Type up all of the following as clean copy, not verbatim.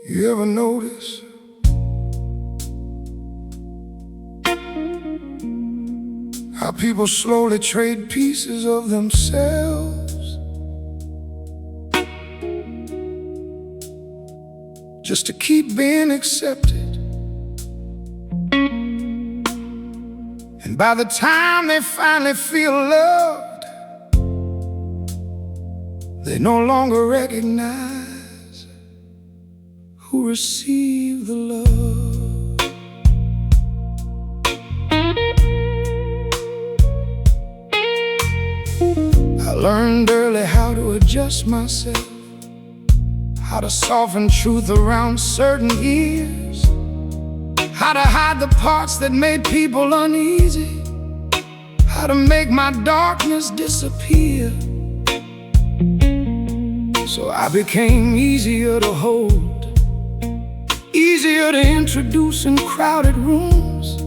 You ever notice how people slowly trade pieces of themselves just to keep being accepted? And by the time they finally feel loved, they no longer recognize who received the love. I learned early how to adjust myself, how to soften truth around certain ears, how to hide the parts that made people uneasy, how to make my darkness disappear. So I became easier to hold, easier to introduce in crowded rooms,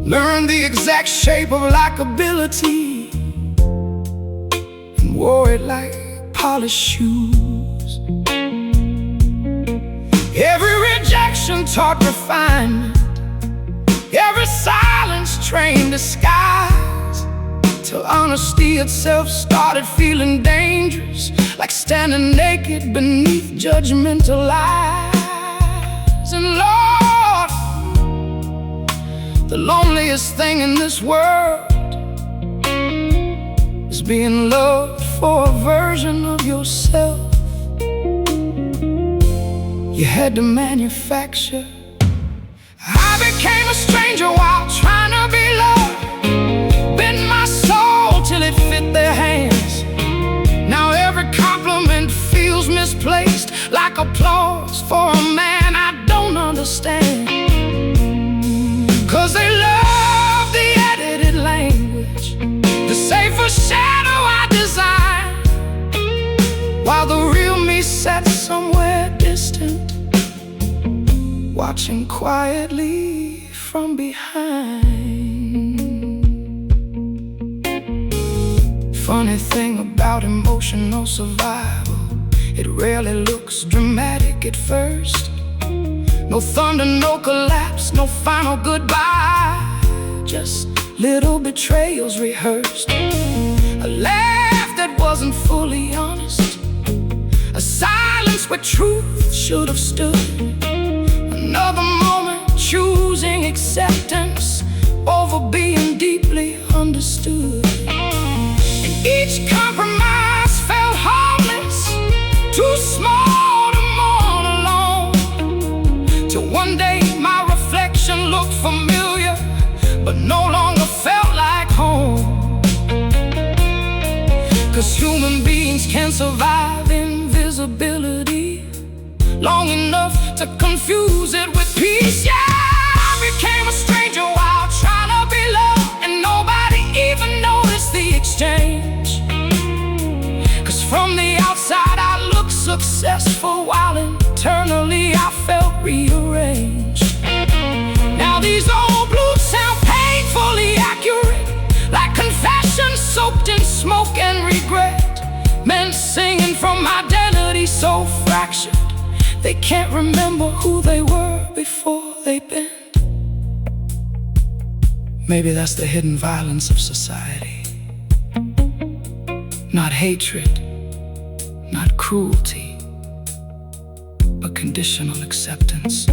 learned the exact shape of likability, and wore it like polished shoes. Every rejection taught refinement, every silence trained disguise, till honesty itself started feeling dangerous, like standing naked beneath judgmental eyes. And Lord, the loneliest thing in this world is being loved for a version of yourself you had to manufacture. I became a stranger while trying to be loved, bent my soul till it fit their hands. Now every compliment feels misplaced, like applause for a man I don't understand. Cause they love the edited language, the safer shadow I designed, while the real me sat somewhere distant, watching quietly from behind. Funny thing about emotional survival, it rarely looks dramatic at first. No thunder, no collapse, no final goodbye, just little betrayals rehearsed. A laugh that wasn't fully honest, a silence where truth should have stood, another moment choosing acceptance over being deeply understood. And each compromise felt harmless, too small to mourn alone, till one day my reflection looked familiar, but no longer felt like home. Cause human beings can survive invisibility long enough to confuse it with peace. Yeah, I became a stranger while trying to be loved, and nobody even noticed the exchange. Cause from the outside I looked successful, while internally I felt rearranged. Now these old blues sound painfully accurate, like confessions soaked in smoke and regret. Men singing from identity so fractured, they can't remember who they were before they bent. Maybe that's the hidden violence of society. Not hatred, not cruelty, but conditional acceptance.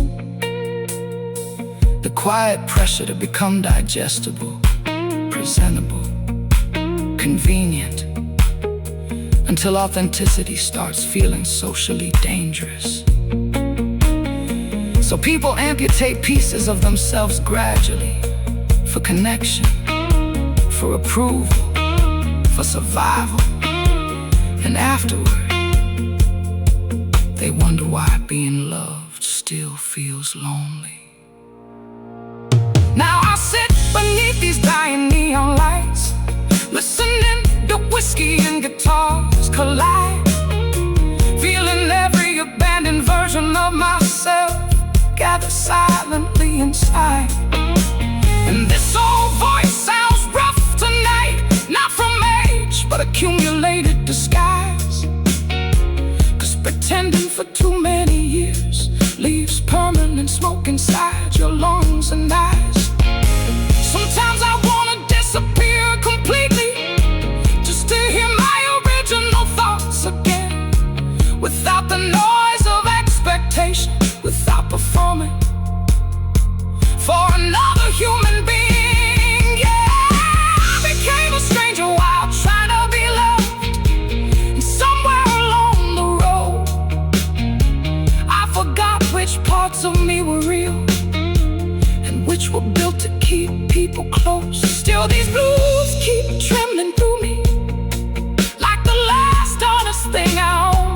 The quiet pressure to become digestible, presentable, convenient, until authenticity starts feeling socially dangerous. So people amputate pieces of themselves gradually, for connection, for approval, for survival. And afterward, they wonder why being loved still feels lonely. Now I sit beneath these dying neon lights, listening to whiskey and guitars collide, feeling every abandoned version of myself gather silently inside. And this old voice sounds rough tonight, not from age, but accumulated disguise. Cause pretending for too many years inside your lungs and eyes. Sometimes I wanna disappear completely, just to hear my original thoughts again, without the noise of expectation, without performing for another human being. Yeah, I became a stranger while trying to be loved, and somewhere along the road I forgot which parts of me were real and which were built to keep people close. Still these blues keep trembling through me, like the last honest thing I own.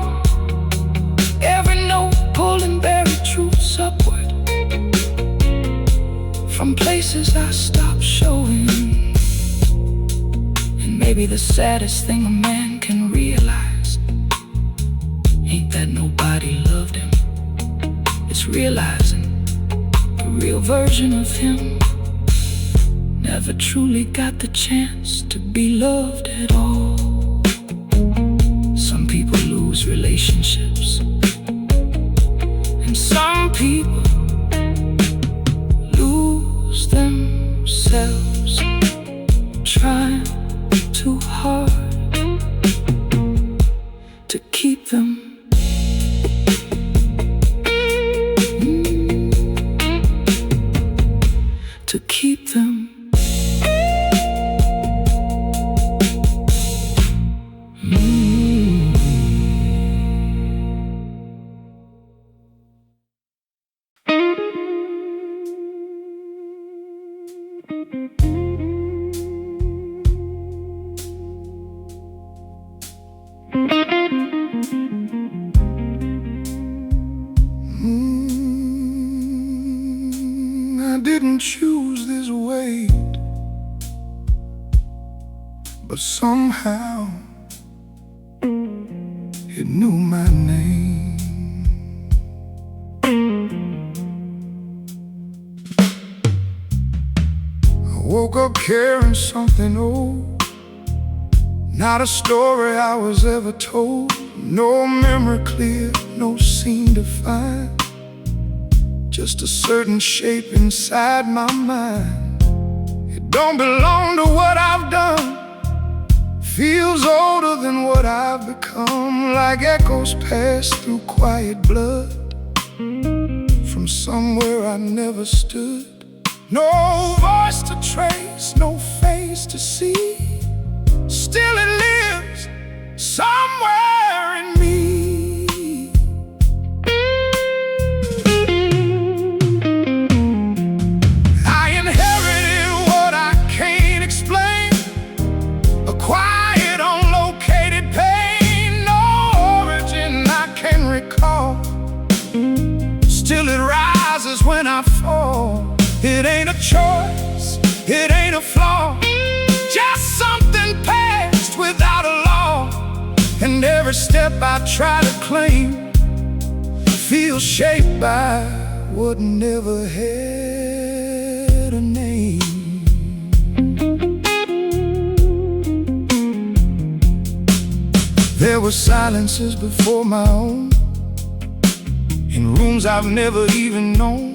Every note pulling buried truths upward from places I stopped showing. And maybe the saddest thing a man can realize ain't that nobody loved him, it's realizing the real version of him never truly got the chance to be loved at all. Some people lose relationships, and some people lose themselves, trying too hard to keep them. To keep them. I didn't choose this way, but somehow it knew my name. I woke up carrying something old, not a story I was ever told. No memory clear, no scene defined, just a certain shape inside my mind. It don't belong to what I've done, feels older than what I've become, like echoes pass through quiet blood from somewhere I never stood. No voice to trace, no face to see, still it lives somewhere in me. I inherited what I can't explain, a quiet, unlocated pain, no origin I can recall. Still it rises when I fall. It ain't a choice, it ain't a flaw, just something past without a law. And every step I try to claim feels shaped by what never had a name. There were silences before my own, in rooms I've never even known,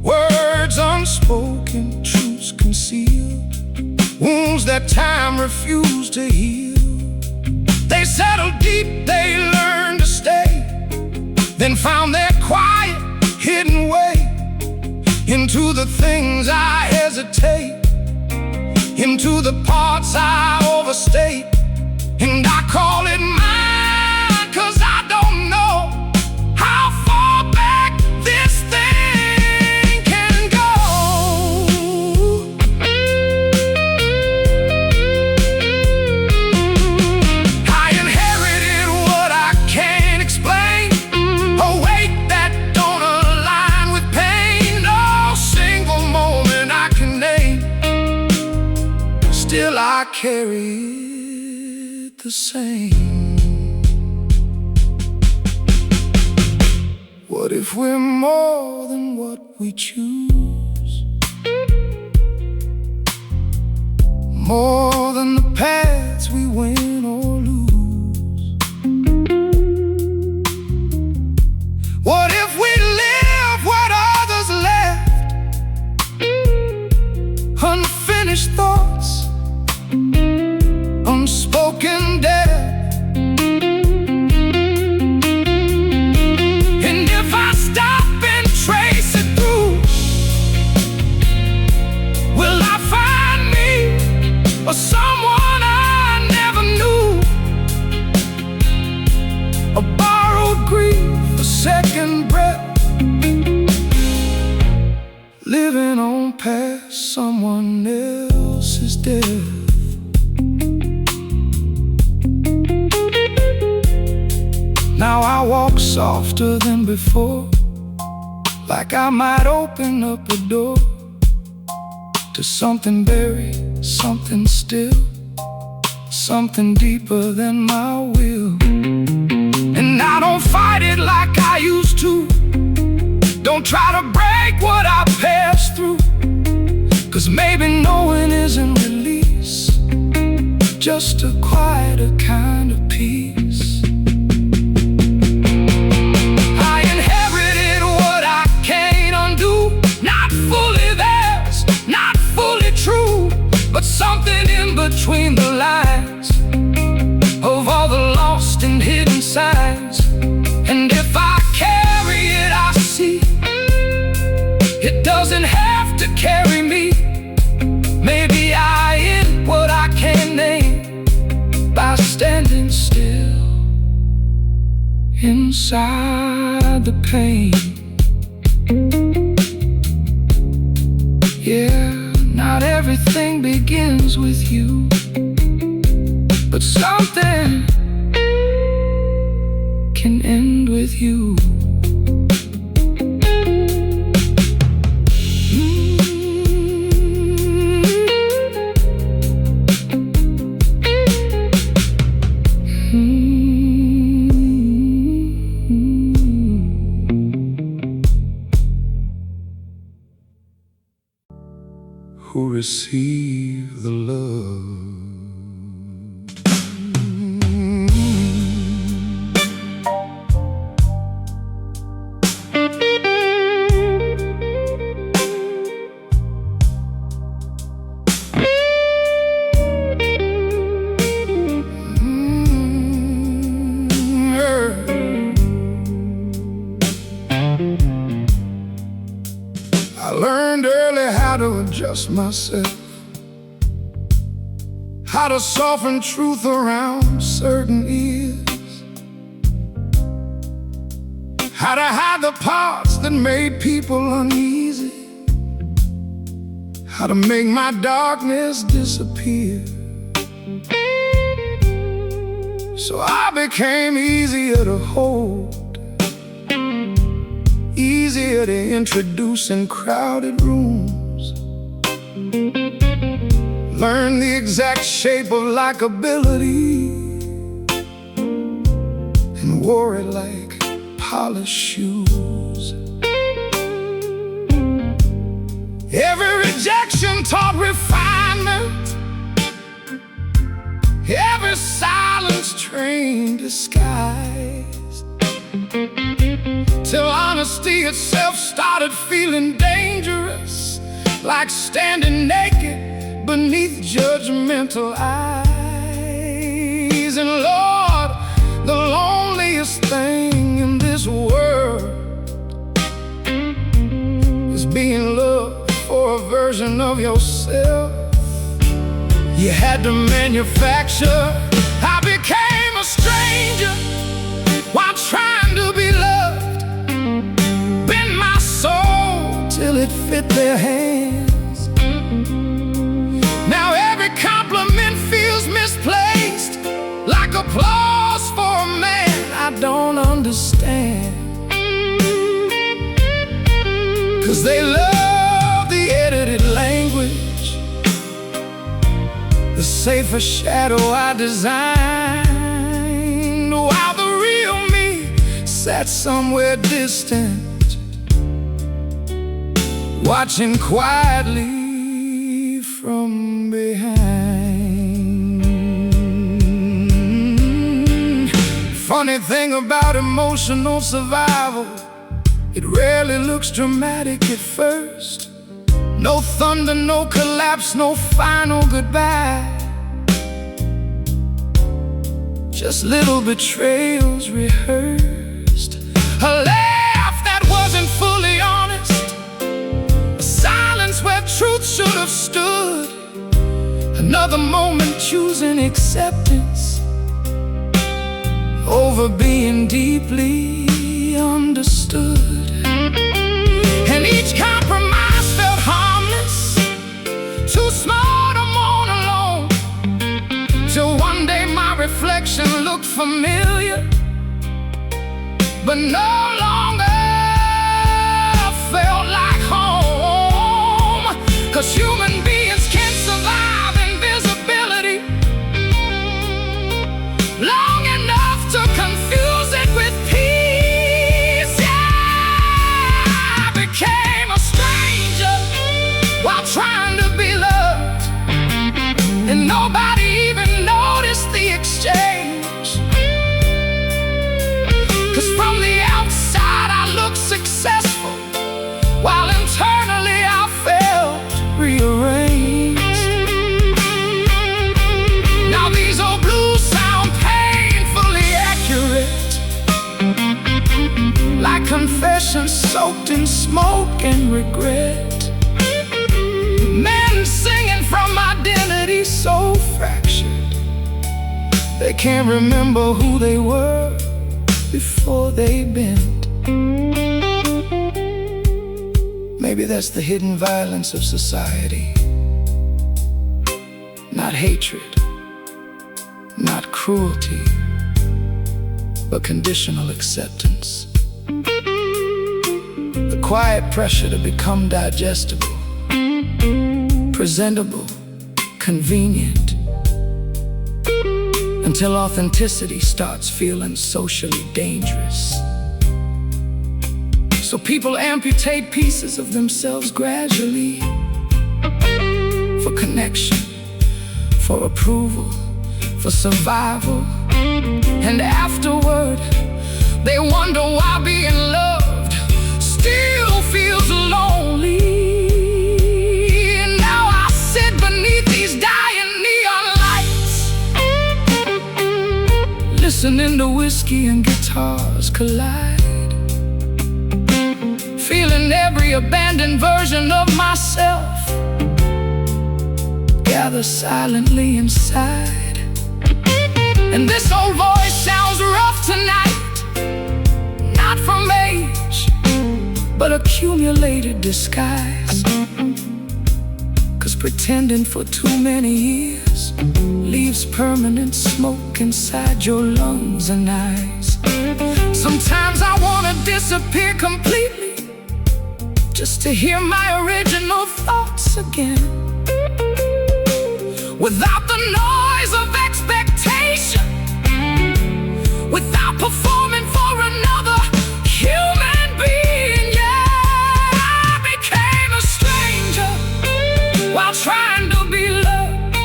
words unspoken, truths concealed, wounds that time refused to heal. They settled deep, they learned to stay, then found their quiet, hidden way into the things I hesitate, into the parts I overstate. And I call it mine, 'cause I don't know how far back this thing can go. I inherited what I can't explain, a weight that don't align with pain, no single moment I can name. Still I carry it the same. What if we're more than what we choose? More than the paths we win or lose? What if we live what others left? grief a second breath, living on past someone else's death. Now I walk softer than before, like I might open up a door to something buried, something still, something deeper than my will. And I don't fight it like I used to, don't try to break what I passed through, 'cause maybe knowing isn't release, just a quieter kind of peace. I inherited what I can't undo, not fully theirs, not fully true, but something in between the lines of all the lost and hidden signs. And if I carry it, I see it doesn't have to carry me. Maybe I end what I can't name by standing still inside the pain. Yeah, not everything begins with you, but something can end with you. Who receive the love. I learned early how to adjust myself, how to soften truth around certain ears, how to hide the parts that made people uneasy, how to make my darkness disappear. So I became easier to hold, easier to introduce in crowded rooms, learn the exact shape of likability, and wore it like polished shoes. Every rejection taught refinement, every silence trained disguise, till honesty itself started feeling dangerous, like standing naked beneath judgmental eyes. And Lord, the loneliest thing in this world is being loved for a version of yourself you had to manufacture. I became a stranger while trying to be loved, bend my soul till it fit their hands. Now every compliment feels misplaced, like applause for a man I don't understand. 'Cause they love the edited language, the safer shadow I designed, while the real me sat somewhere distant, watching quietly from behind. Funny thing about emotional survival, it rarely looks dramatic at first. No thunder, no collapse, no final goodbye, just little betrayals rehearsed. A laugh that wasn't fully honest, a silence where truth should have stood, another moment choosing acceptance over being deeply understood. And each compromise felt harmless, too small to mourn alone. Till one day my reflection looked familiar, but no longer felt like home. 'Cause human beings can't survive invisibility long enough to confuse it with peace. Yeah, I became a stranger while trying to be loved, and nobody even noticed the exchange. 'Cause from the outside I looked successful, while internally I felt rearranged. Now these old blues sound painfully accurate, like confessions soaked in smoke and regret. Men singing from identity so fractured, they can't remember who they were before they bent. Maybe that's the hidden violence of society. Not hatred, not cruelty, but conditional acceptance. The quiet pressure to become digestible, presentable, convenient, until authenticity starts feeling socially dangerous. So people amputate pieces of themselves gradually, for connection, for approval, for survival. And afterward, they wonder why being loved still feels lonely. And now I sit beneath these dying neon lights, listening to whiskey and guitars collide, feeling every abandoned version of myself gather silently inside. And this old voice sounds rough tonight, not from age, but accumulated disguise. 'Cause pretending for too many years leaves permanent smoke inside your lungs and eyes. Sometimes I wanna disappear completely, just to hear my original thoughts again, without the noise of expectation, without performing for another human being. Yeah, I became a stranger while trying to be loved.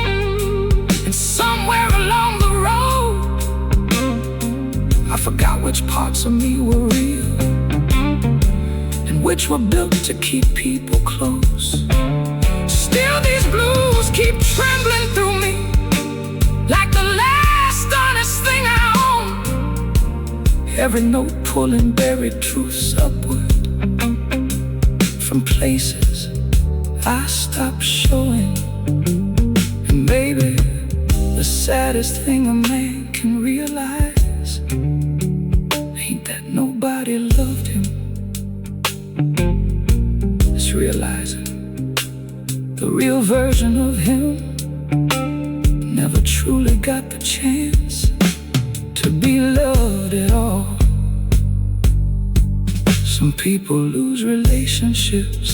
And somewhere along the road, I forgot which parts of me were real, which were built to keep people close. Still these blues keep trembling through me, like the last honest thing I own. Every note pulling buried truths upward from places I stopped showing. And maybe the saddest thing a man can realize ain't that nobody loved him. It's realizing the real version of him never truly got the chance to be loved at all. Some people lose relationships,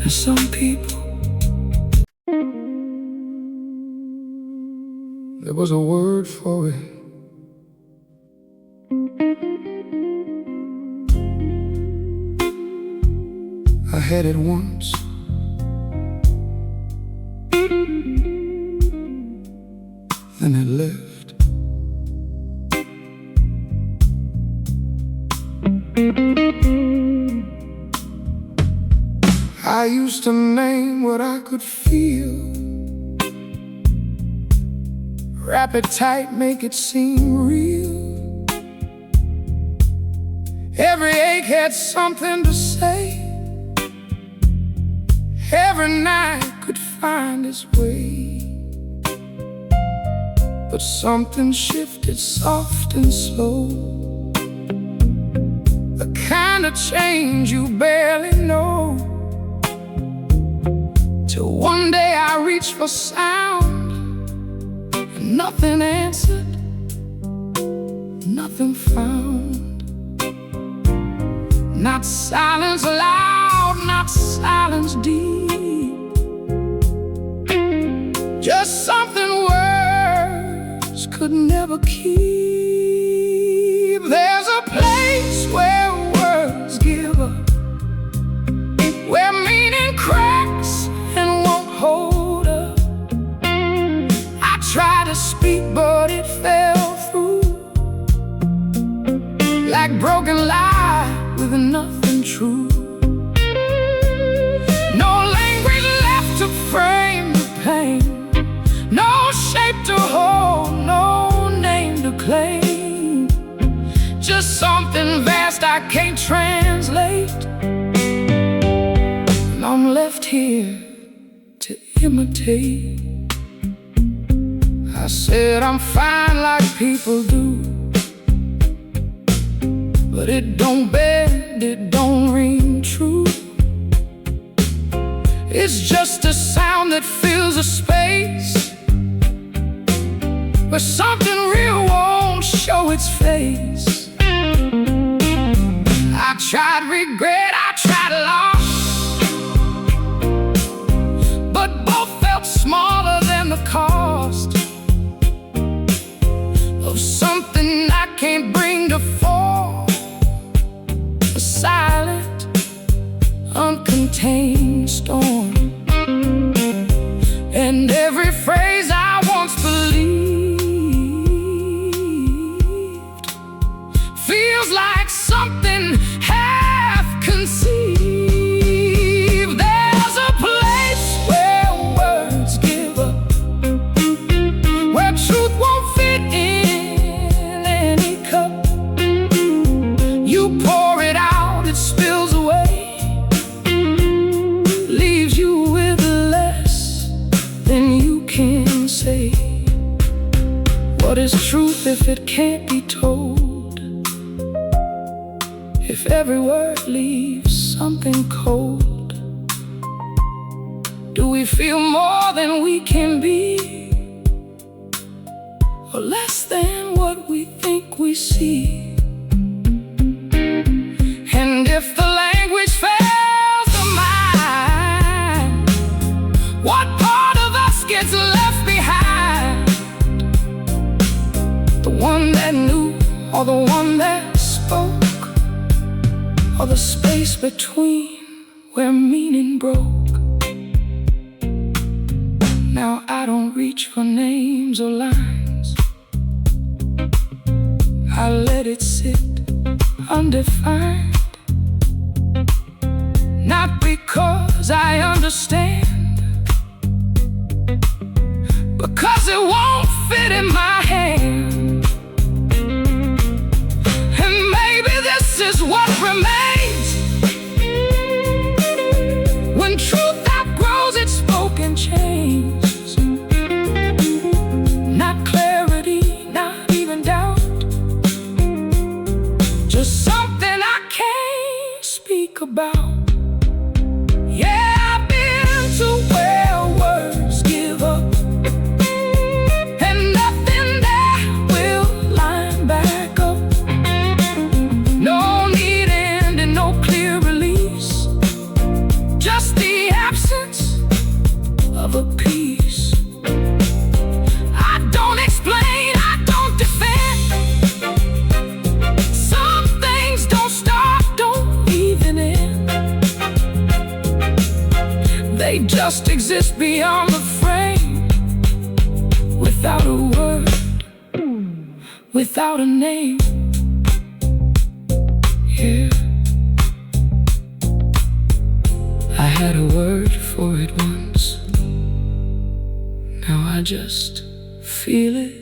and some people, there was a word for it. I had it once, then it left. I used to name what I could feel, wrap it tight, make it seem real. Every ache had something to say, every night could find its way. But something shifted soft and slow, kind of change you barely know. Till one day I reached for sound, and nothing answered, nothing found. Not silence loud, not silence deep, just something words could never keep. There's a place where words give up, where meaning cracks and won't hold up. I tried to speak, but it fell through like broken lie with nothing true. No language left to frame the pain, no shape to hold, no name to claim. Just something vast I can't translate, and I'm left here to imitate. I said I'm fine like people do, but it don't bend, it don't ring true. It's just a sound that fills a space where something real won't show its face. I tried regret, I tried loss, but both felt smaller than the cost of something I can't bring to fall. A silent, uncontained storm, and every phrase I once believed feels like something half conceived. There's a place where words give up, where truth won't fit in any cup. You pour it out, it spills away, leaves you with less than you can say. What is truth if it can't be told? If every word leaves something cold? Do we feel more than we can be, or less than what we think we see? And if the language fails the mind, what part of us gets left behind? The one that knew, or the one that spoke, or the space between where meaning broke? Now I don't reach for names or lines, I let it sit undefined. Not because I understand, because it won't fit in my hand. And maybe this is what remains when truth outgrows its spoken chains. Not clarity, not even doubt, just something I can't speak about. Yeah, I've been to where words give up, and nothing there will line back up. No neat end and no clear release, just the absence of a piece. I don't explain, I don't defend. Some things don't start, don't even end. They just exist beyond the frame, without a word, without a name. Yeah, I had a word for it once, now I just feel it.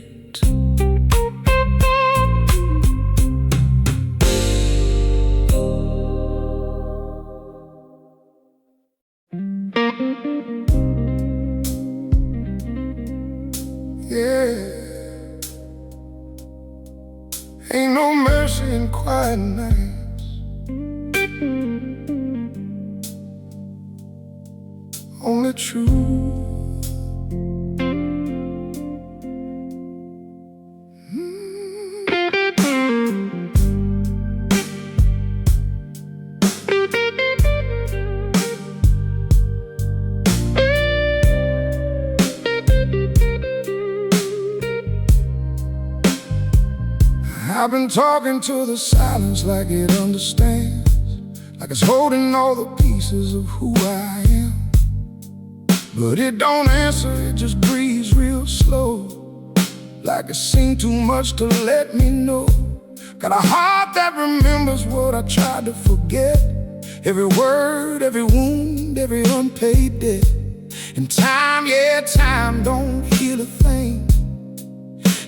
Ain't no mercy in quiet nights. true. I've been talking to the silence like it understands, like it's holding all the pieces of who I am. But it don't answer, it just breathes real slow, like it's seen too much to let me know. Got a heart that remembers what I tried to forget, every word, every wound, every unpaid debt. And time, yeah, time don't heal a thing.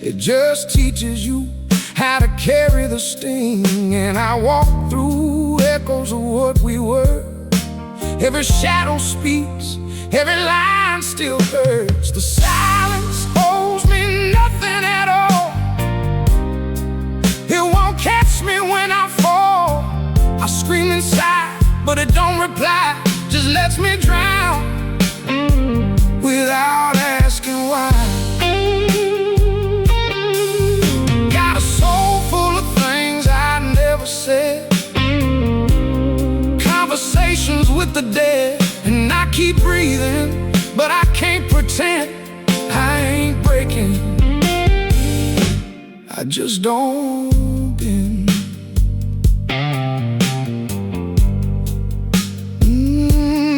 It just teaches you how to carry the sting. And I walk through echoes of what we were. Every shadow speaks, every line still hurts. The silence owes me nothing at all. It won't catch me when I fall. I scream inside, but it don't reply, just lets me drown without asking why. Conversations with the dead, and I keep breathing, but I can't pretend I ain't breaking. I just don't bend.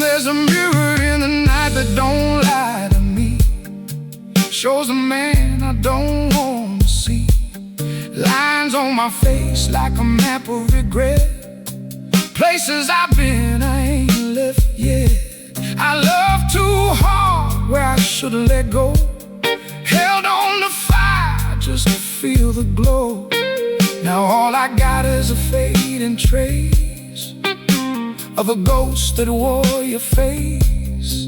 There's a mirror in the night that don't lie to me, shows a man I don't want to see. Lines on my face like a map of regret, places I've been I ain't left yet. I love too hard where I should've let go, held on to fire just to feel the glow. Now all I got is a fading trace of a ghost that wore your face,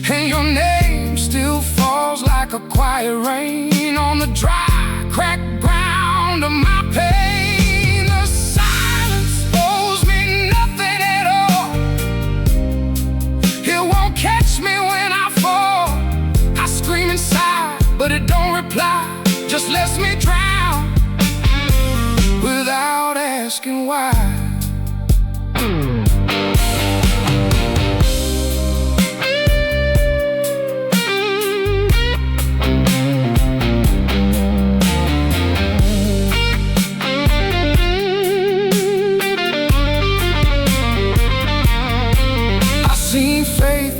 and your name still falls like a quiet rain on the dry, cracked ground of my pain. The silence owes me nothing at all. It won't catch me when I fall. I scream inside, but it don't reply, just lets me drown without asking why.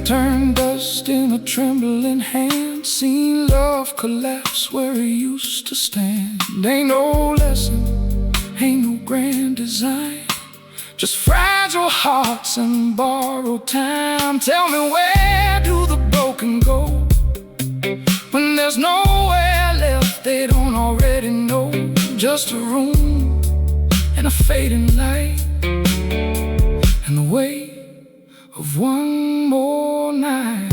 Turn dust in a trembling hand, seen love collapse where it used to stand. Ain't no lesson, ain't no grand design, just fragile hearts and borrowed time. Tell me, where do the broken go when there's nowhere left they don't already know? Just a room and a fading light and the weight of one more night.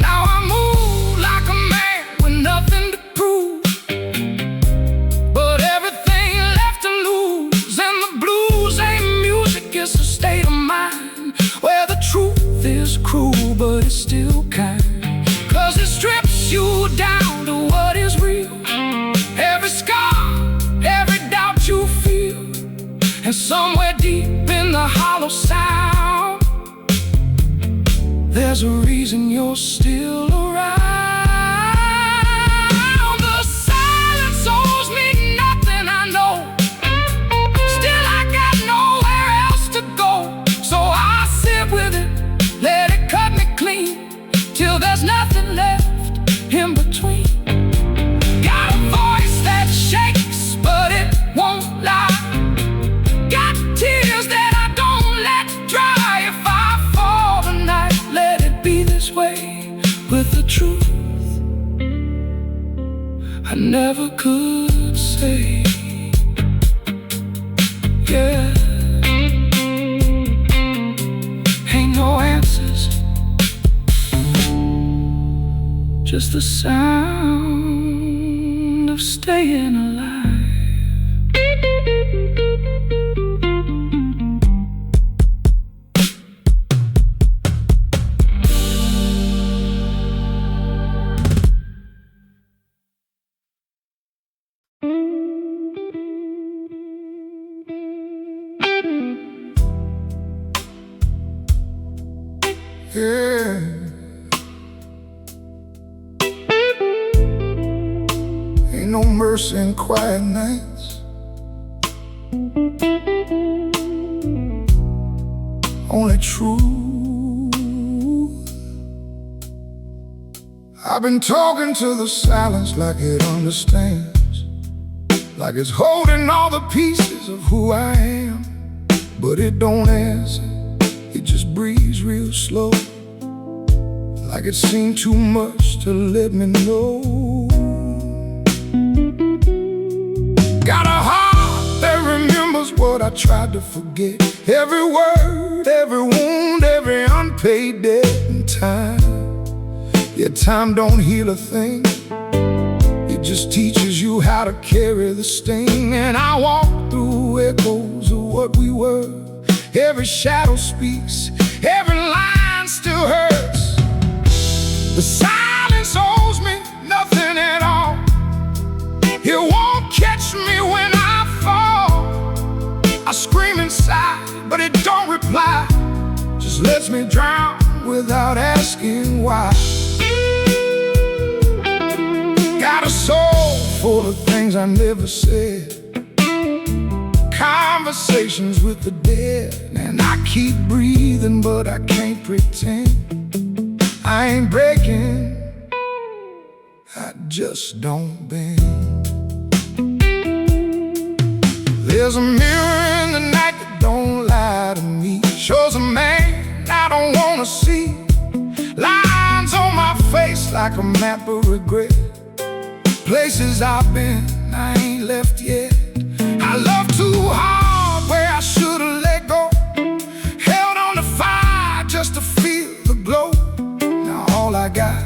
Now I move like a man with nothing to prove, but everything left to lose. And the blues ain't music, it's a state of mind where the truth is cruel, but it's still kind, 'cause it strips you down to what is real. Every scar, every doubt you feel, and somewhere deep in the hollow sound, there's a reason you're still around. The silence owes me nothing, I know. Still I got nowhere else to go, so I sit with it, let it cut me clean, till there's nothing left in between. Got a voice that shakes, but it won't lie. Got tears that I don't let dry. If I fall tonight, let it be this way with the truth I never could say. Yeah, ain't no answers, just the sound of staying alive. Yeah. Ain't no mercy in quiet nights. Only truth. I've been talking to the silence like it understands, like it's holding all the pieces of who I am. But it don't answer, it just breathes real slow, like it's seen too much to let me know. Got a heart that remembers what I tried to forget. Every word, every wound, every unpaid debt and time. Yet time don't heal a thing. It just teaches you how to carry the sting. And I walk through echoes of what we were. Every shadow speaks, every line still hurts. The silence owes me nothing at all. It won't catch me when I fall. I scream inside, but it don't reply. Just lets me drown without asking why. Got a soul full of things I never said, conversations with the dead. And I keep breathing, but I can't pretend I ain't breaking, I just don't bend. There's a mirror in the night that don't lie to me, shows a man I don't wanna see. Lines on my face like a map of regret, places I've been, I ain't left yet. I love too hard where I should've let go, held on to fire just to feel the glow. Now all I got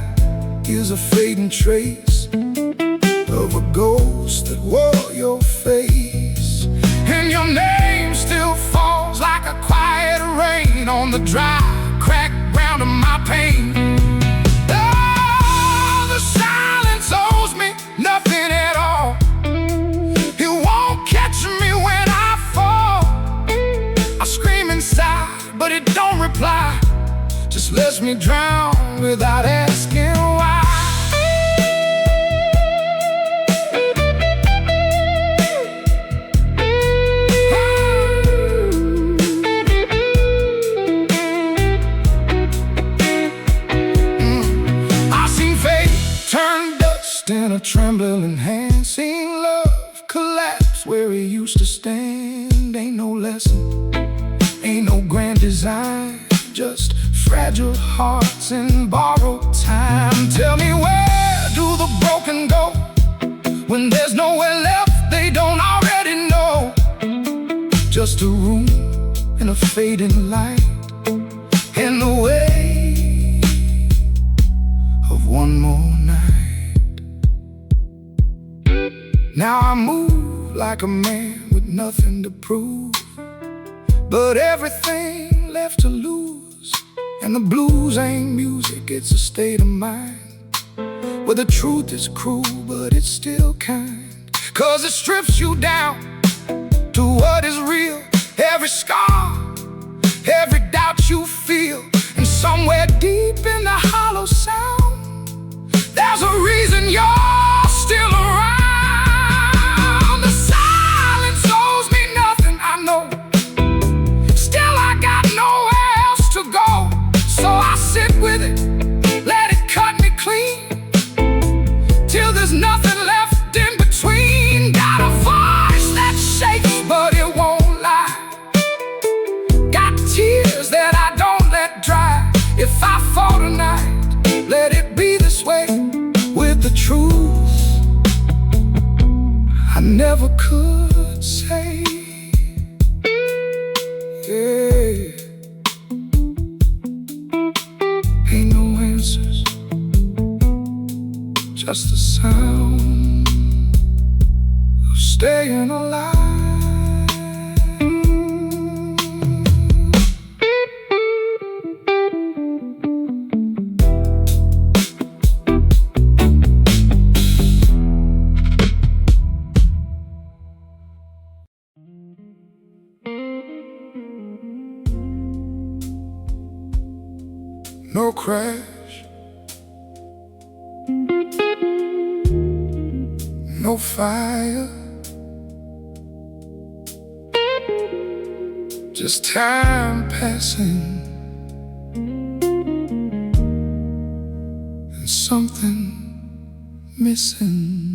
is a fading trace of a ghost that wore your face. And your name still falls like a quiet rain on the dry, cracked ground of my pain. Oh, the silence owes me nothing at all. It won't catch me when I fall. I scream inside, but it don't reply. Just lets me drown without asking why. I've seen fate turn dust in a trembling hand, seen love collapse where it used to stand. Ain't no lesson, ain't no grand design, just fragile hearts and borrowed time. Tell me, where do the broken go when there's nowhere left they don't already know? Just a room and a fading light in the way of one more night. Now I move like a man with nothing to prove, but everything left to lose. And the blues ain't music, it's a state of mind, where the truth is cruel, but it's still kind. 'Cause it strips you down to what is real. Every scar, every doubt you feel, and somewhere deep in the hollow sound, there's a reason you're still around. The silence owes me nothing, I know. Still I got nowhere else to go. So I sit with it, let it cut me clean, till there's nothing left in between. Got a voice that shakes, but it won't lie. Got tears that I don't let dry. If I fall tonight, let it be this way. With the truth I never could say. Yeah. Ain't no answers, just the sound of staying alive. no crash, no fire, just time passing and something missing.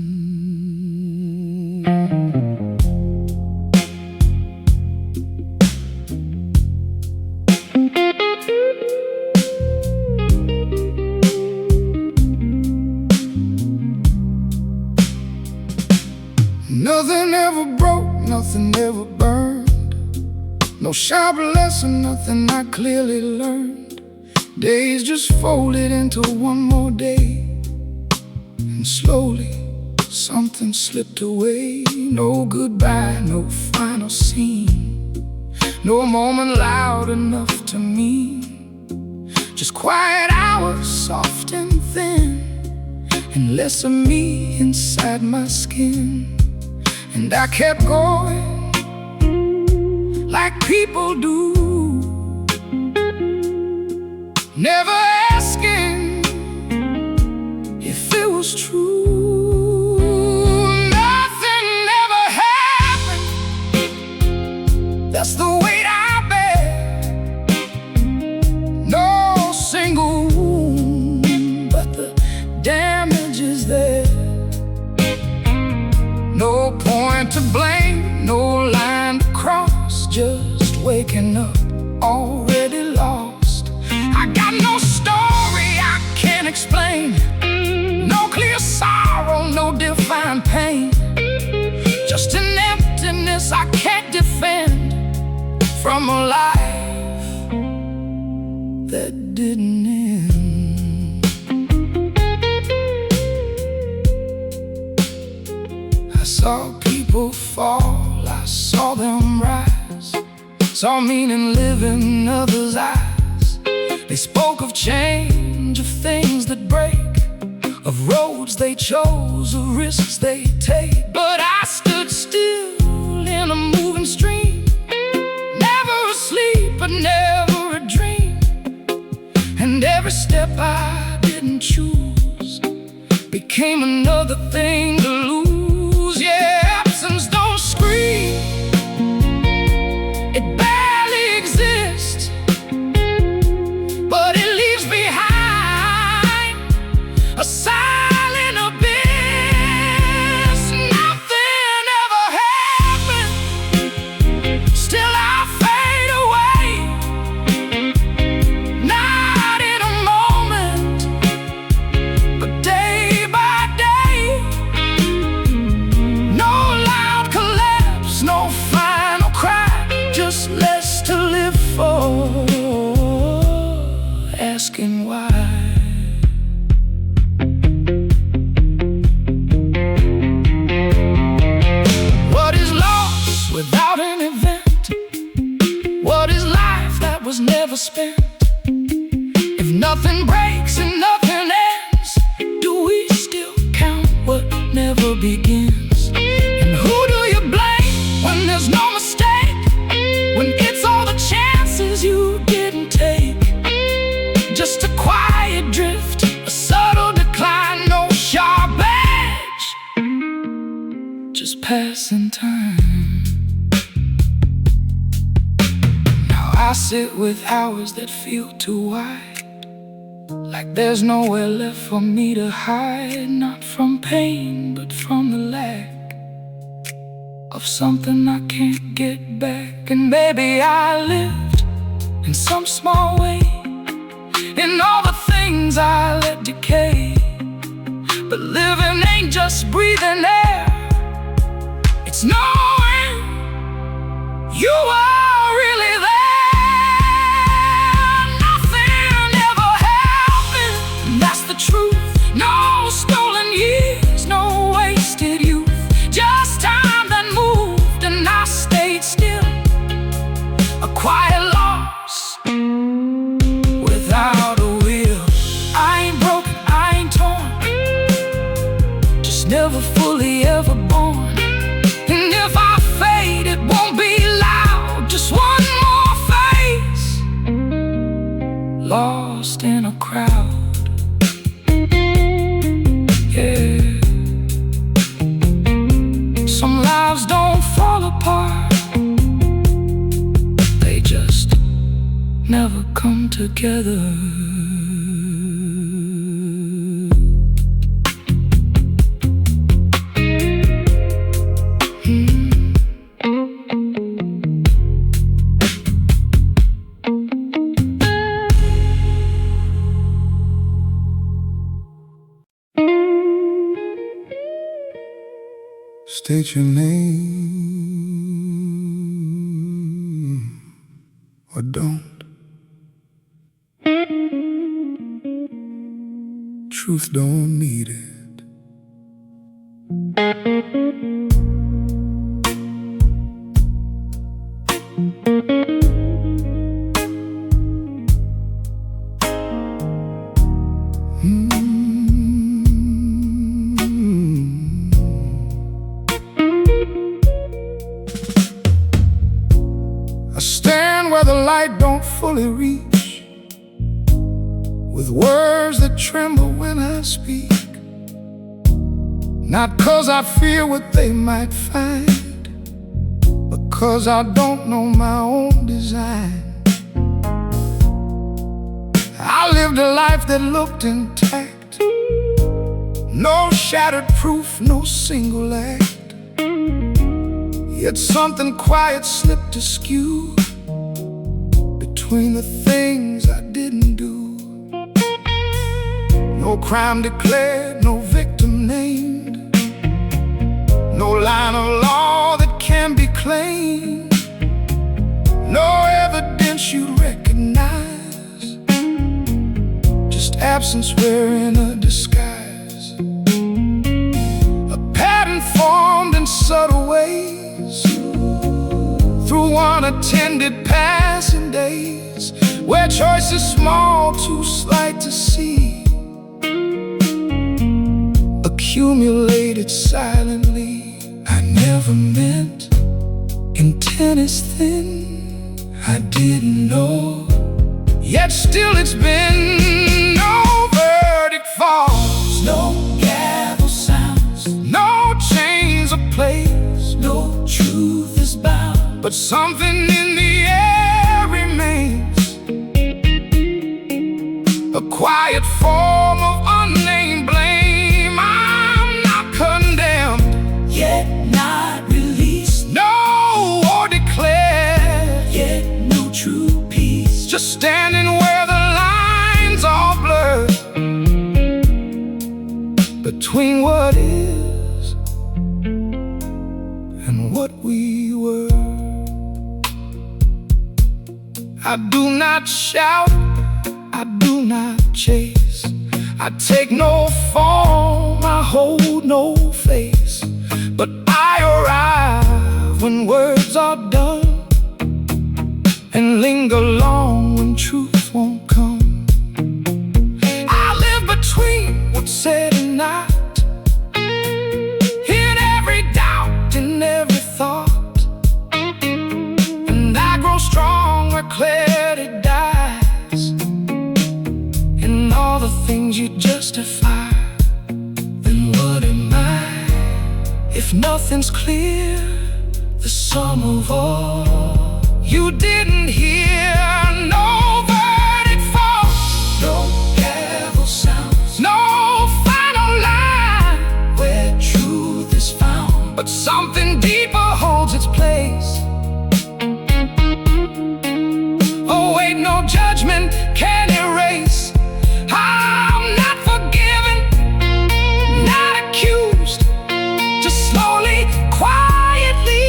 Nothing ever broke, nothing ever burned. No sharp lesson, nothing I clearly learned. Days just folded into one more day, and slowly something slipped away. No goodbye, no final scene, no moment loud enough to mean. Just quiet hours, soft and thin, and less of me inside my skin. And I kept going like people do, never asking if it was true. Nothing ever happened, that's the weight I bear. No single wound, but the damage is there. No point to blame, no line to cross, just waking up already lost. I got no story I can't explain, no clear sorrow, no defined pain, just an emptiness I can't defend from a life that didn't end. I saw people fall, I saw them rise, saw meaning live in others' eyes. They spoke of change, of things that break, of roads they chose, of risks they take. But I stood still in a moving stream, never asleep but never a dream. And every step I didn't choose became another thing to lose. Yeah, absence don't scream, it barely exists, but it leaves behind a silent abyss. Nothing ever happened, still I fade away, not in a moment, but day by day. No loud collapse, no final cry, just less to live for, asking why. What is lost without an event? What is life that was never spent? If nothing breaks and nothing ends, do we still count what never begins? And who do you blame when there's no mistake? When it's all the chances you didn't take? Just a quiet drift, a subtle decline, no sharp edge, just passing time. Now I sit with hours that feel too wide, like there's nowhere left for me to hide. Not from pain, but from the lack of something I can't get back. And maybe I lived in some small way in all the things I let decay. But living ain't just breathing air, it's knowing you are really there. Nothing ever happened, that's the truth. No stolen years, no wasted youth, just time that moved and I stayed still. A quiet loss without a will. I ain't broken, I ain't torn, just never fully ever born. And if I fade, it won't be loud, just one more face, lost in a apart. They just never come together. State your name or don't. Truth don't need it. Where the light don't fully reach, with words that tremble when I speak, not 'cause I fear what they might find, but 'cause I don't know my own design. I lived a life that looked intact, no shattered proof, no single act, yet something quiet slipped askew between the things I didn't do. No crime declared, no victim named, no line of law that can be claimed, no evidence you'd recognize, just absence wearing a disguise. A pattern formed in subtle ways through unattended passing days, where choice is small, too slight to see, accumulated silently. I never meant intent is thin, I didn't know, yet still it's been. No verdict falls, no gavel sounds, no chains of place, no truth is bound, but something in the air remains, a quiet form of unnamed blame. I'm not condemned, yet not released, no or declared, yet no true peace, just standing where the lines are blurred between what is and what we were. I do not shout, I do not chase, I take no form, I hold no face, but I arrive when words are done, and linger long when truth won't come. I live between what's said and not, in every doubt, in every thought, and I grow strong where clarity dies, in all the things you justify. Then what am I, if nothing's clear, the sum of all you didn't hear? No verdict falls, no gavel sounds, no final line where truth is found, but something deeper holds its place. Oh wait, no judgment can erase. I'm not forgiven, not accused, just slowly, quietly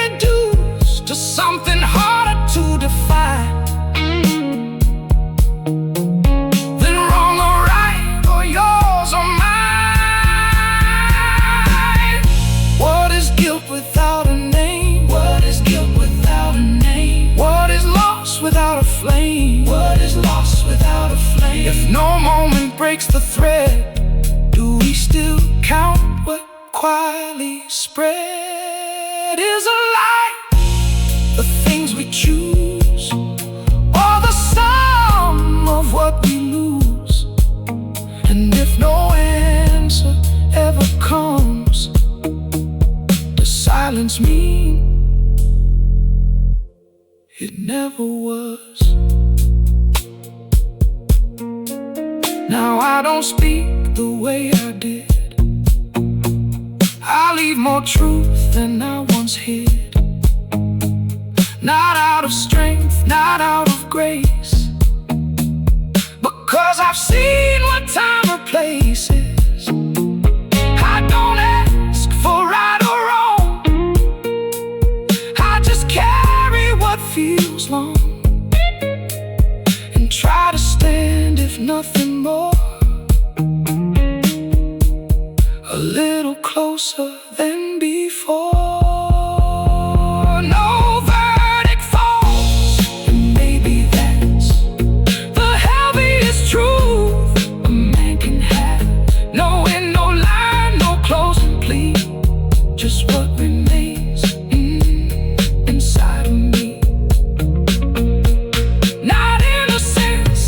reduced to something harder to define than wrong or right, or yours or mine. What is guilt without a name? What is guilt without a name? What is lost without a flame? What is lost without a flame? If no moment breaks the thread, do we still count what quietly spread? Is a lie the things we choose, or the sum of what we lose? And if no answer ever comes, the silence silence mean? It never was. Now I don't speak the way I did. I leave more truth than I once hid. Not out of strength, not out of grace, because I've seen what time or place is. I don't ask for right or wrong. I just carry what feels long, and try to stand, if nothing more, a little closer than before. No verdict falls, and maybe that's the heaviest truth a man can have. No end, no line, no closing plea, just what remains inside of me. Not innocence,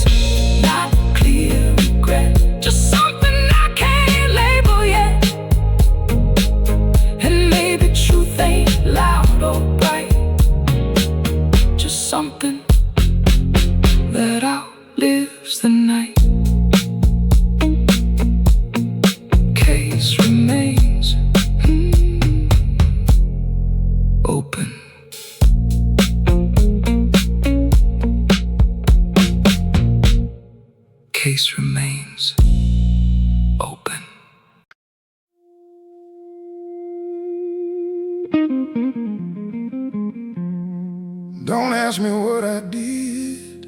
not clear regret, just something I can't label yet. And maybe truth ain't loud or bright, just something that outlives the night. Case remains open. Case remains open. Don't ask me what I did.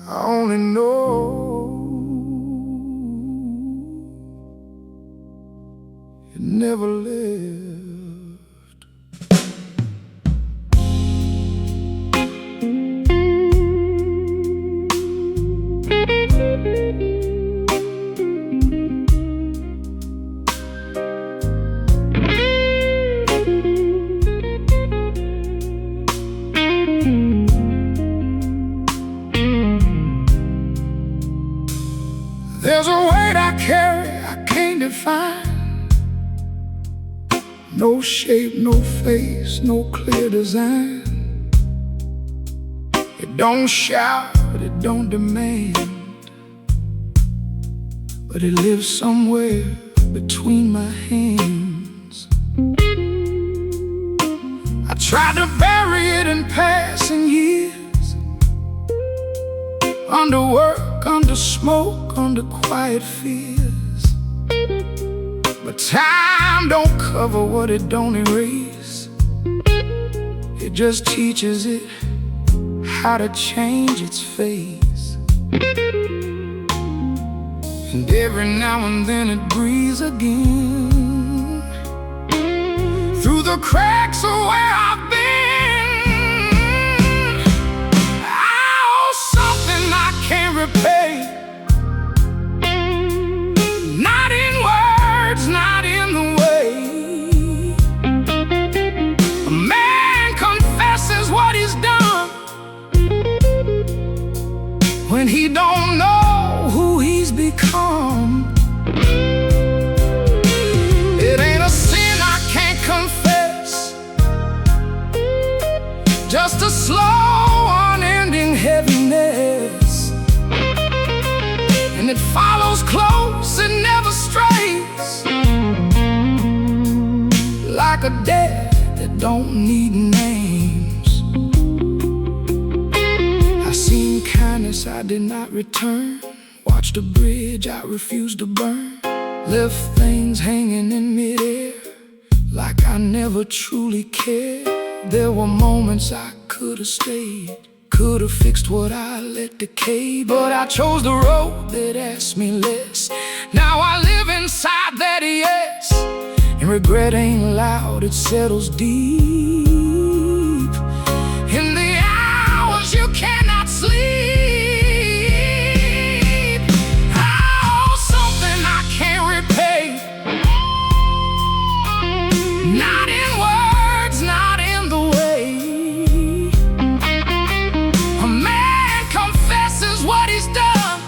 I only know it never lived. There's a weight I carry I can't define. No shape, no face, no clear design. It don't shout, it don't demand, but it lives somewhere between my hands. I tried to bury it in passing years, under work, under smoke, under quiet fears. But time don't cover what it don't erase. It just teaches it how to change its face. And every now and then it breathes again through the cracks of where I've been. I owe something I can't repay, not in words, not in the way a man confesses what he's done when he don't know who he's become. It ain't a sin I can't confess, just a slow, unending heaviness. And it follows close, it never strays, like a debt that don't need names. I seen kindness I did not return, watched a bridge I refused to burn, left things hanging in midair like I never truly cared. There were moments I could have stayed, could have fixed what I let decay, but I chose the road that asked me less. Now I live inside that yes, and regret ain't loud, it settles deep in the hours you cannot sleep. I owe something I can't repay, not in words, not in the way a man confesses what he's done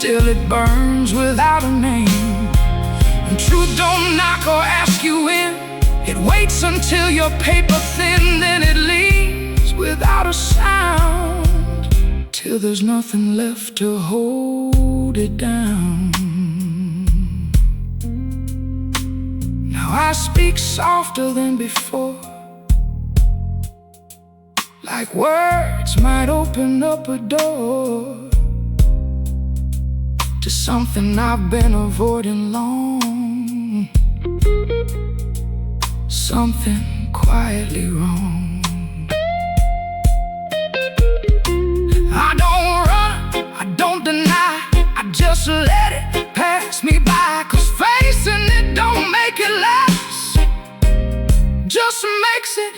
still it burns without a name. And truth don't knock or ask you in. It waits until you're paper thin, then it leaves without a sound, till there's nothing left to hold it down. Now I speak softer than before, like words might open up a door to something I've been avoiding long, something quietly wrong. I don't run, I don't deny, I just let it pass me by. 'Cause facing it don't make it less, just makes it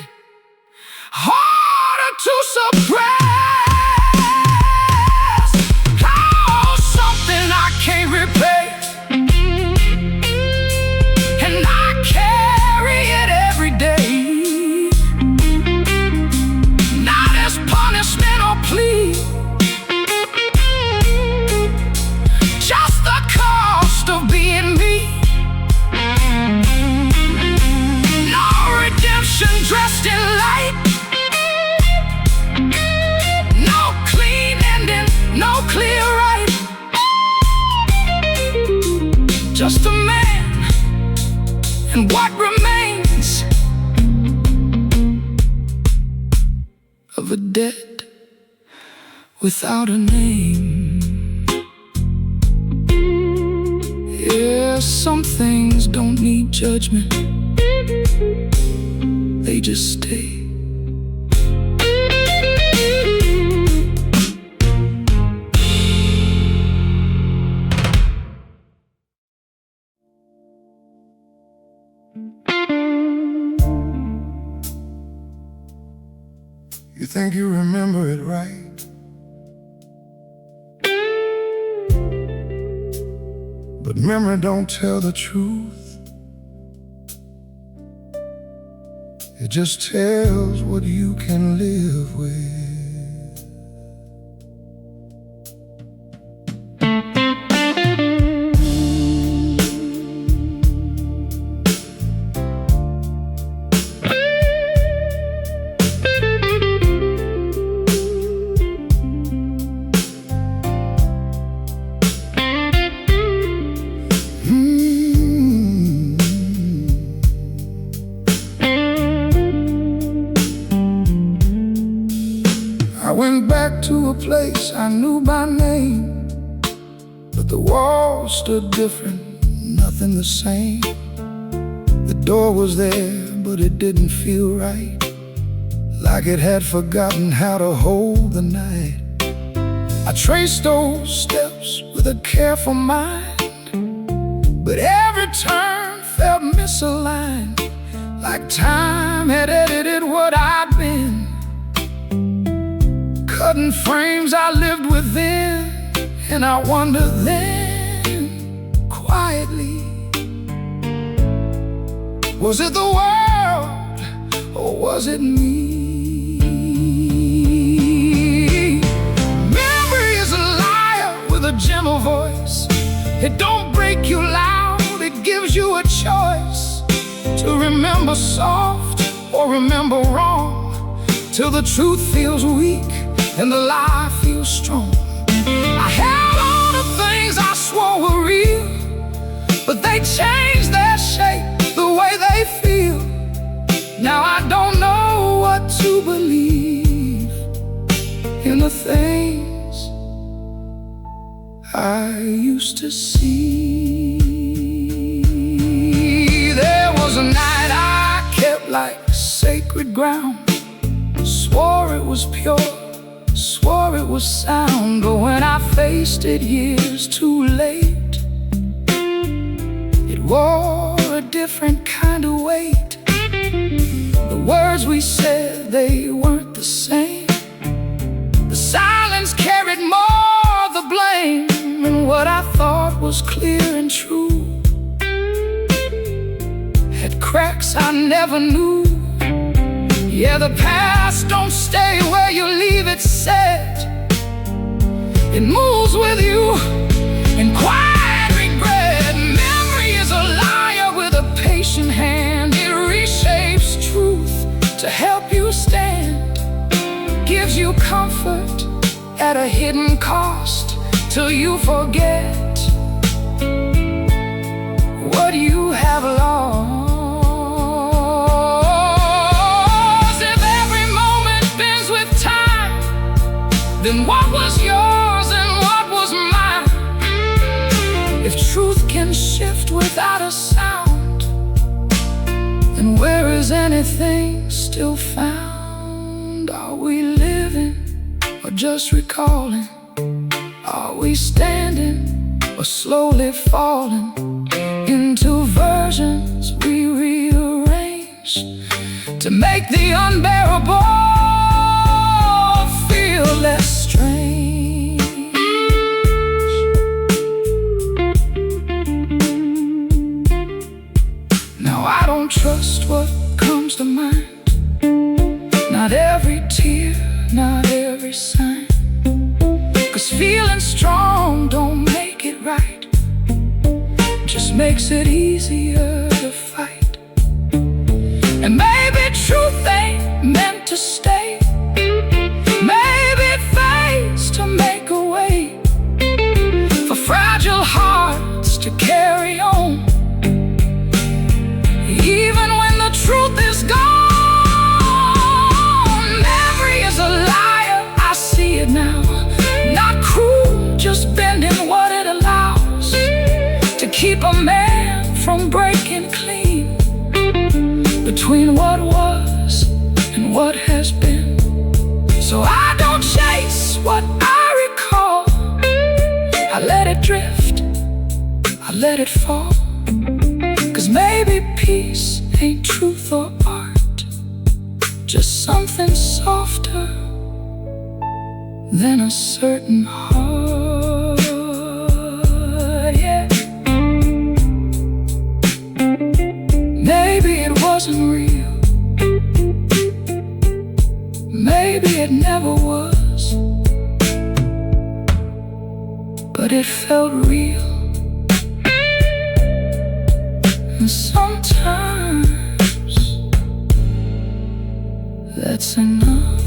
harder to suppress. Oh, something I can't replace, and I carry it every day, not as punishment or plea, just the cost of being me. No redemption dressed in light, no clean ending, no clear right, just a man and what remains of a debt without a name. Yeah, some things don't need judgment, they just stay. You think you remember it right, but memory don't tell the truth. It just tells what you can live with. I went back to a place I knew by name, but the walls stood different, nothing the same. The door was there, but it didn't feel right, like it had forgotten how to hold the night. I traced those steps with a careful mind, but every turn felt misaligned, like time had edited what I'd been. Cutting frames I lived within, and I wonder then, quietly, was it the world, or was it me? Memory is a liar with a gentle voice. It don't break you loud, it gives you a choice to remember soft or remember wrong, till the truth feels weak and the lie feels strong. I held on to things I swore were real, but they changed their shape the way they feel. Now I don't know what to believe in the things I used to see. There was a night I kept like sacred ground, swore it was pure, swore it was sound, but when I faced it years too late, it wore a different kind of weight. The words we said, they weren't the same. The silence carried more of the blame, and what I thought was clear and true had cracks I never knew. Yeah, the past don't stay where you leave it set. It moves with you and quiet regret. Memory is a liar with a patient hand. It reshapes truth to help you stand, gives you comfort at a hidden cost, till you forget what you have lost. If every moment bends with time, then what was yours and what was mine? If truth can shift without a sound, then where is anything still found? Are we living or just recalling? Are we standing or slowly falling into versions we rearrange to make the unbearable feel less strange? Now I don't trust what comes to mind, not every tear, not every sign, 'cause feeling strong don't make it right, just makes it easier to fight. And maybe truth ain't meant to stay, maybe it fades to make a way for fragile hearts to carry on. Even when the truth is gone, memory is a liar, I see it now. Not cruel, just bending what it allows to keep a man from breaking clean between what was and what has been. So I don't chase what I recall, I let it drift, I let it fall. 'Cause maybe peace ain't truth or art, just something softer than a certain heart, yeah. Maybe it wasn't real, maybe it never was, but it felt real. And sometimes that's enough.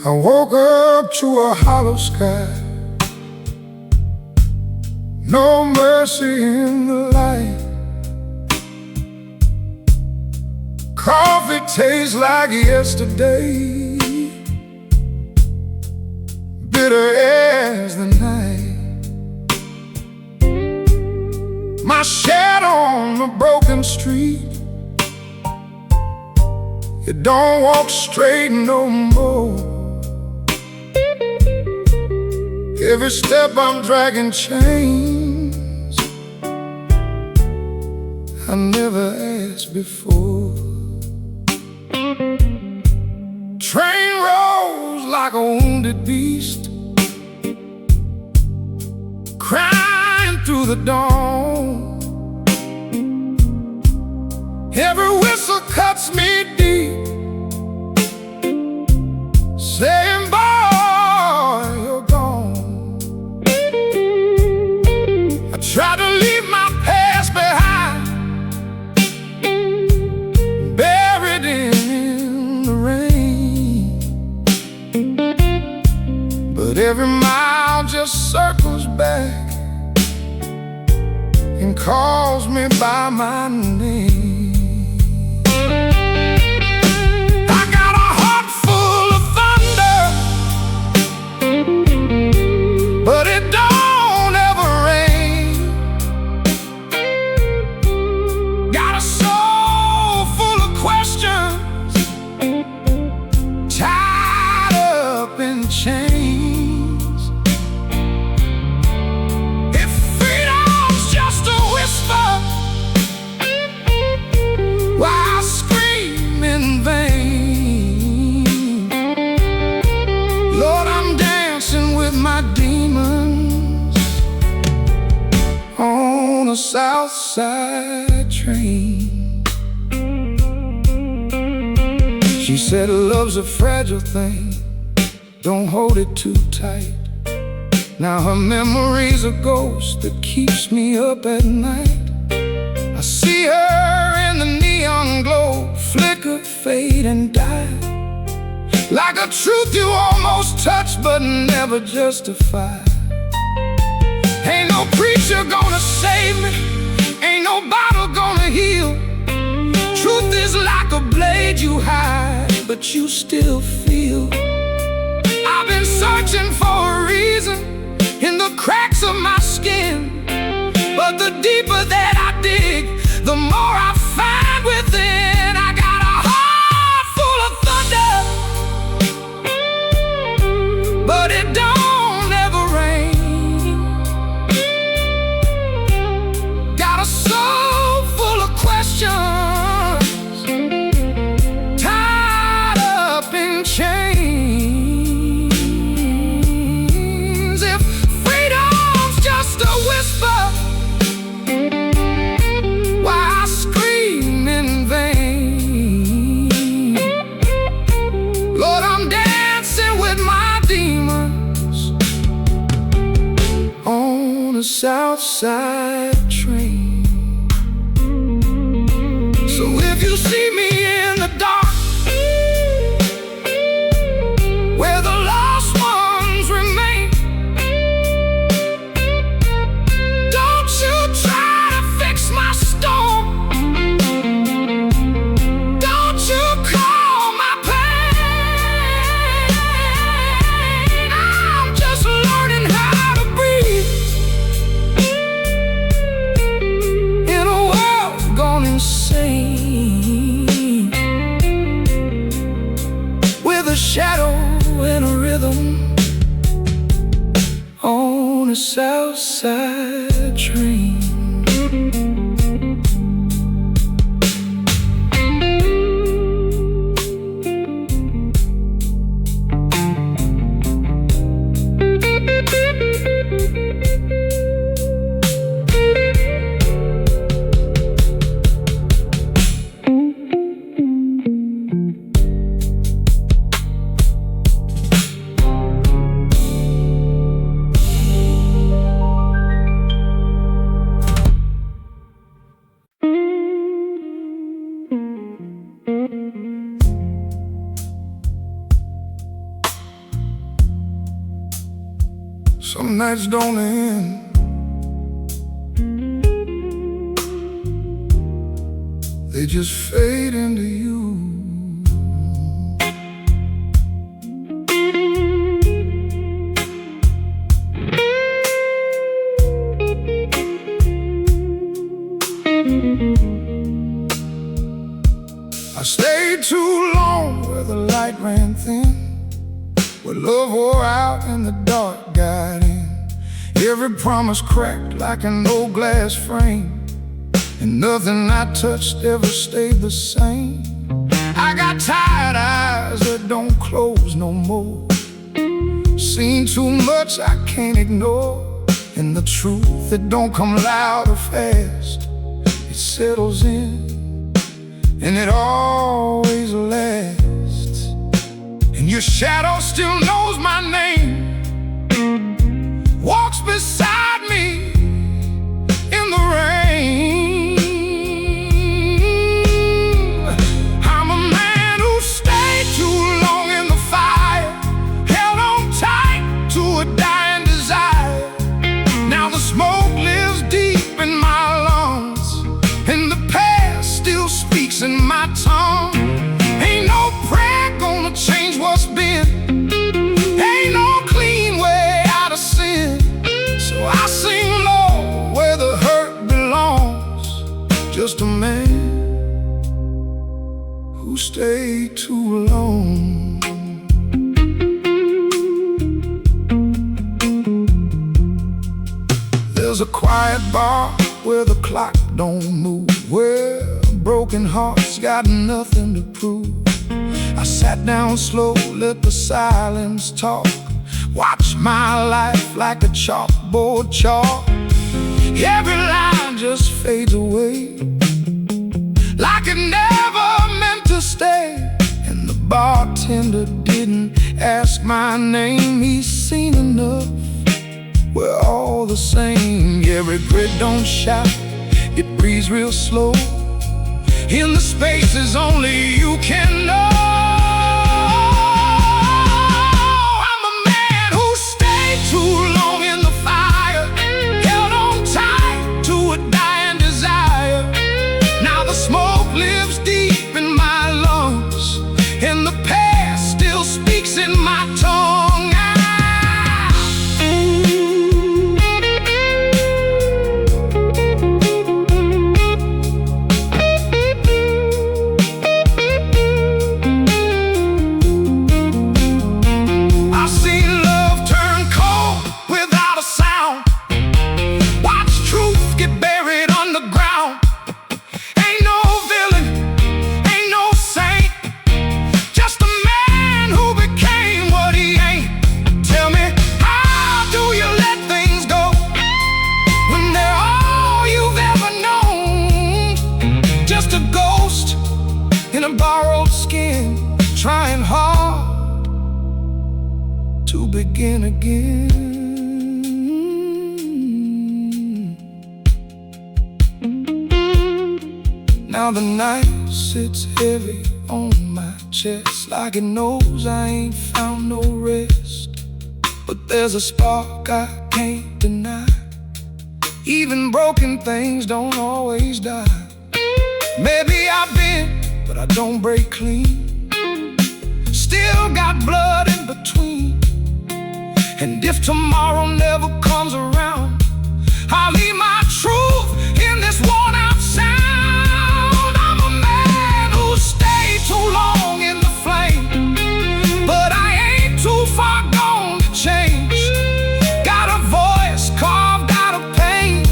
I woke up to a hollow sky, no mercy in the light. Coffee tastes like yesterday, bitter as the night. My shadow on the broken street, it don't walk straight no more. Every step I'm dragging chains I never asked before. Train rolls like a wounded beast, crying through the dawn. Every whistle cuts me deep, saying, boy, you're gone. I try to leave my past behind, buried in the rain, but every mile just circles back and calls me by my name. I got a heart full of thunder, but it don't ever rain. Got a soul questions tied up in a South Side train. She said love's a fragile thing, don't hold it too tight. Now her memory's a ghost that keeps me up at night. I see her in the neon glow, flicker, fade, and die, like a truth you almost touch but never justify. Ain't no preacher gonna save me, ain't no bottle gonna heal. Truth is like a blade you hide, but you still feel. I've been searching for a reason in the cracks of my skin, but the deeper that I dig, the more I find within. I got a heart full of thunder, but it don't ever rain. Got a soul full of questions, tied up in chains. If freedom's just a whisper, why I scream in vain. Lord, I'm dancing with my demons on a South Side train. So if you see me in the dark, where the lost ones remain, don't you try to fix my storm, don't you call my pain. I'm just learning how to breathe in a world gone insane, with a shadow and a rhythm on a South Side train. Some nights don't end, they just fade into you. I stayed too long where the light ran thin, where love wore out and the dark got in. Every promise cracked like an old glass frame, and nothing I touched ever stayed the same. I got tired eyes that don't close no more, seen too much I can't ignore, and the truth that don't come loud or fast, it settles in and it always lasts. And your shadow still knows my name, walks beside me in the rain. I'm a man who stayed too long in the fire, held on tight to a dying desire. Now the smoke lives deep in my lungs, and the past still speaks in my tongue. Ain't no prayer gonna change what's been, ain't no clean way out of sin. So I sing low where the hurt belongs, just a man who stayed too long. There's a quiet bar where the clock don't move, where broken hearts got nothing to prove. I sat down slow, let the silence talk, watch my life like a chalkboard chalk. Every line just fades away like it never meant to stay. And the bartender didn't ask my name, he's seen enough, we're all the same. Yeah, regret don't shout, it breathes real slow in the spaces only you can know. I'm a man who stayed too long in the fire, held on tight to a dying desire. Now the smoke lives deep in my lungs, and the past still speaks in my tongue. In a borrowed skin, trying hard to begin again. Now the night sits heavy on my chest, like it knows I ain't found no rest. But there's a spark I can't deny, even broken things don't always die. Maybe I've been, but I don't break clean, still got blood in between. And if tomorrow never comes around, I'll leave my truth in this worn out sound. I'm a man who stayed too long in the flame, but I ain't too far gone to change. Got a voice carved out of pain,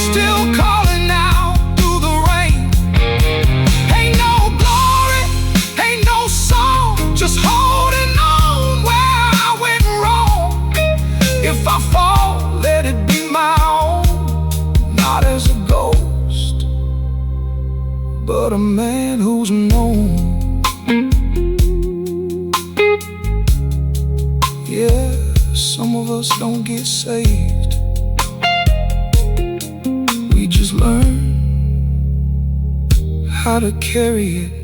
still calling out through the rain. Ain't no glory, ain't no song, just holding on where I went wrong. If I fall, let it be my own, not as a ghost, but a man who's known. Yeah, some of us don't get saved, we just learn how to carry it